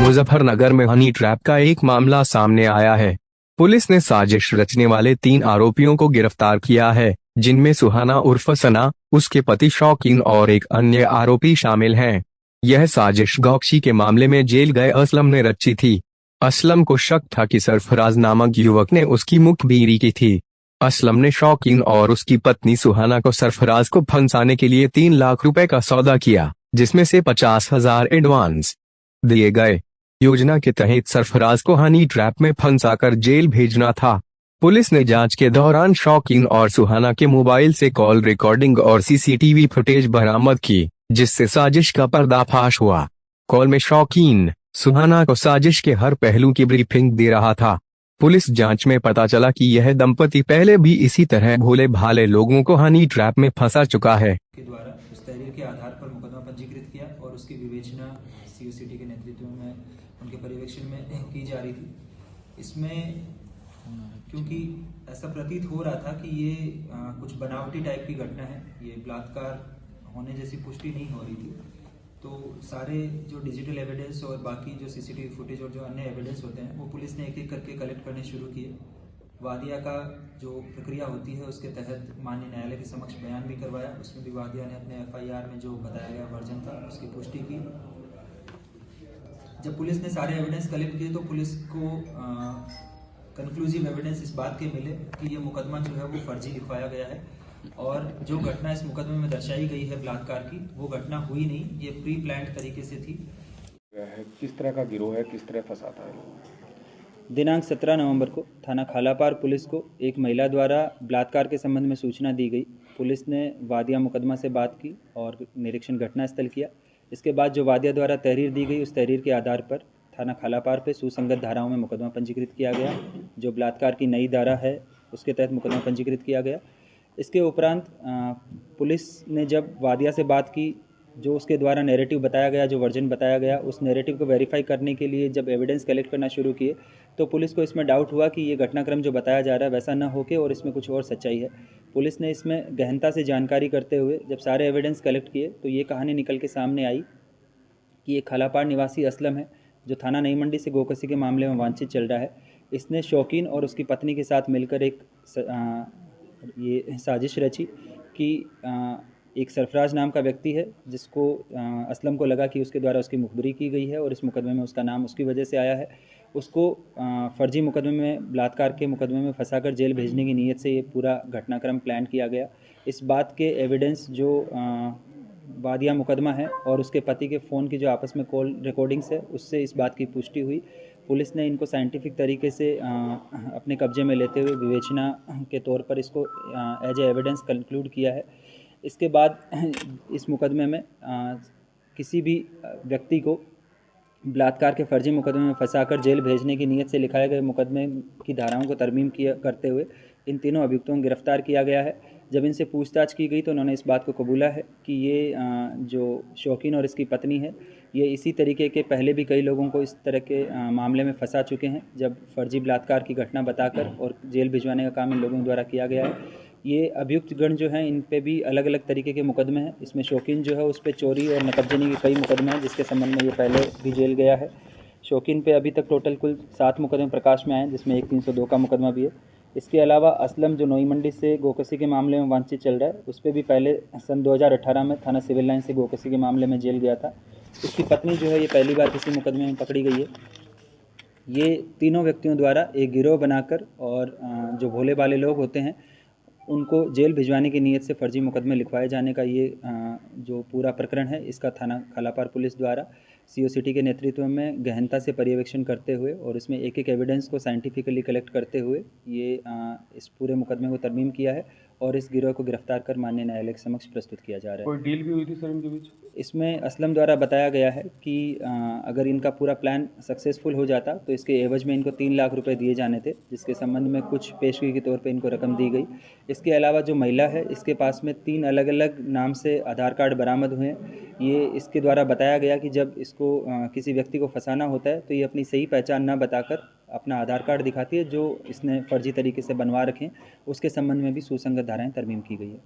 मुजफ्फरनगर में honey trap का एक मामला सामने आया है। पुलिस ने साजिश रचने वाले 3 आरोपियों को गिरफ्तार किया है, जिनमें सुहाना उर्फ सना, उसके पति शौकीन और एक अन्य आरोपी शामिल हैं। यह साजिश गौकशी के मामले में जेल गए असलम ने रची थी। असलम को शक था कि सरफराज नामक युवक ने उसकी मुखबिरी की थी। असलम ने शौकीन और उसकी पत्नी सुहाना को सरफराज को फंसाने के लिए 3 लाख रुपए का सौदा किया, जिसमें से 50,000 एडवांस दिए गए। योजना के तहत सरफराज को हनी ट्रैप में फंसाकर जेल भेजना था। पुलिस ने जांच के दौरान शौकीन और सुहाना के मोबाइल से कॉल रिकॉर्डिंग और सीसीटीवी फुटेज बरामद की, जिससे साजिश का पर्दाफाश हुआ। कॉल में शौकीन सुहाना को साजिश के हर पहलू की ब्रीफिंग दे रहा था। पुलिस जांच में पता चला कि यह दंपति पहले भी इसी तरह भोले भाले लोगों को हनी ट्रैप में फंसा चुका है। के द्वारा उस तहरीर के आधार पर मुकदमा पंजीकृत किया और उसकी विवेचना सीओसीटी के नेतृत्व में उनके पर्यवेक्षण में की जा रही थी। इसमें क्योंकि ऐसा प्रतीत हो रहा था कि ये कुछ बनावटी टाइप की घटना है, ये बलात्कार होने जैसी पुष्टि नहीं हो रही थी, तो सारे जो डिजिटल एविडेंस और बाकी जो सीसीटीवी फुटेज और जो अन्य एविडेंस होते हैं वो पुलिस ने एक एक करके कलेक्ट करने शुरू किए। वादिया का जो प्रक्रिया होती है उसके तहत माननीय न्यायालय के समक्ष बयान भी करवाया। उसमें भी वादिया ने अपने एफआईआर में जो बताया गया वर्जन था उसकी पुष्टि की। जब पुलिस ने सारे एविडेंस कलेक्ट किए तो पुलिस को कंक्लूसिव एविडेंस इस बात के मिले कि ये मुकदमा जो है वो फर्जी लिखवाया गया है और जो घटना इस मुकदमे में दर्शाई गई है बलात्कार की, वो घटना हुई नहीं, ये प्री प्लान्ड तरीके से थी। किस तरह का गिरोह है, किस तरह फंसाता है? दिनांक 17 नवंबर को थाना खालापार पुलिस को एक महिला द्वारा बलात्कार के संबंध में सूचना दी गई। पुलिस ने वादिया मुकदमा से बात की और निरीक्षण घटनास्थल किया। इसके बाद जो वादिया द्वारा तहरीर दी गई उस तहरीर के आधार पर थाना खालापार पे सुसंगत धाराओं में मुकदमा पंजीकृत किया गया। जो बलात्कार की नई धारा है उसके तहत मुकदमा पंजीकृत किया गया। इसके उपरांत पुलिस ने जब वादिया से बात की, जो उसके द्वारा नैरेटिव बताया गया, जो वर्जन बताया गया, उस नैरेटिव को वेरीफाई करने के लिए जब एविडेंस कलेक्ट करना शुरू किए तो पुलिस को इसमें डाउट हुआ कि ये घटनाक्रम जो बताया जा रहा है वैसा ना होके और इसमें कुछ और सच्चाई है। पुलिस ने इसमें गहनता से जानकारी करते हुए जब सारे एविडेंस कलेक्ट किए तो ये कहानी निकल के सामने आई कि एक खालापार निवासी असलम है जो थाना नई मंडी से गोकसी के मामले में वांछित चल रहा है। इसने शौकीन और उसकी पत्नी के साथ मिलकर ये साजिश रची कि एक सरफराज नाम का व्यक्ति है जिसको असलम को लगा कि उसके द्वारा उसकी मुखबिरी की गई है और इस मुकदमे में उसका नाम उसकी वजह से आया है। उसको फर्जी मुकदमे में, बलात्कार के मुकदमे में फंसाकर जेल भेजने की नीयत से ये पूरा घटनाक्रम प्लान किया गया। इस बात के एविडेंस जो वादिया मुकदमा है और उसके पति के फ़ोन की जो आपस में कॉल रिकॉर्डिंग्स है उससे इस बात की पुष्टि हुई। पुलिस ने इनको साइंटिफिक तरीके से अपने कब्जे में लेते हुए विवेचना के तौर पर इसको एज ए एविडेंस कंक्लूड किया है। इसके बाद इस मुकदमे में किसी भी व्यक्ति को बलात्कार के फर्जी मुकदमे में फंसाकर जेल भेजने की नीयत से लिखाए गए मुकदमे की धाराओं को तरमीम करते हुए इन तीनों अभियुक्तों को गिरफ्तार किया गया है। जब इनसे पूछताछ की गई तो उन्होंने इस बात को कबूला है कि ये जो शौकीन और इसकी पत्नी है ये इसी तरीके के पहले भी कई लोगों को इस तरह के मामले में फंसा चुके हैं, जब फर्जी बलात्कार की घटना बताकर और जेल भिजवाने का काम इन लोगों द्वारा किया गया है। ये अभियुक्त गण जो हैं इन पे भी अलग अलग तरीके के मुकदमे हैं। इसमें शौकीन जो है उस पर चोरी और नकबजनी के कई मुकदमे हैं जिसके संबंध में ये पहले भी जेल गया है। शौकीन पे अभी तक टोटल कुल 7 मुकदमे प्रकाश में आए हैं जिसमें एक 302 का मुकदमा भी है। इसके अलावा असलम जो नई मंडी से गोकसी के मामले में वांछित चल रहा है उस पर भी पहले सन 2018 में थाना सिविल लाइन से गोकसी के मामले में जेल गया था। उसकी पत्नी जो है ये पहली बार किसी मुकदमे में पकड़ी गई है। ये तीनों व्यक्तियों द्वारा एक गिरोह बनाकर और जो भोले भाले लोग होते हैं उनको जेल भिजवाने की नीयत से फर्जी मुकदमे लिखवाए जाने का ये जो पूरा प्रकरण है इसका थाना खालापार पुलिस द्वारा सीओसीटी के नेतृत्व में गहनता से पर्यवेक्षण करते हुए और इसमें एक एक एविडेंस को साइंटिफिकली कलेक्ट करते हुए ये इस पूरे मुकदमे को तरमीम किया है और इस गिरोह को गिरफ्तार कर माननीय न्यायालय के समक्ष प्रस्तुत किया जा रहा है। कोई डील भी हुई थी सर इनके बीच? इसमें असलम द्वारा बताया गया है कि अगर इनका पूरा प्लान सक्सेसफुल हो जाता तो इसके एवज में इनको 3 लाख रुपए दिए जाने थे, जिसके संबंध में कुछ पेशगी के तौर पे इनको रकम दी गई। इसके अलावा जो महिला है इसके पास में 3 अलग अलग नाम से आधार कार्ड बरामद हुए हैं। ये इसके द्वारा बताया गया कि जब इसको किसी व्यक्ति को फंसाना होता है तो ये अपनी सही पहचान न बताकर अपना आधार कार्ड दिखाती है जो इसने फर्जी तरीके से बनवा रखे, उसके संबंध में भी सुसंगत धाराएँ तरमीम की गई है।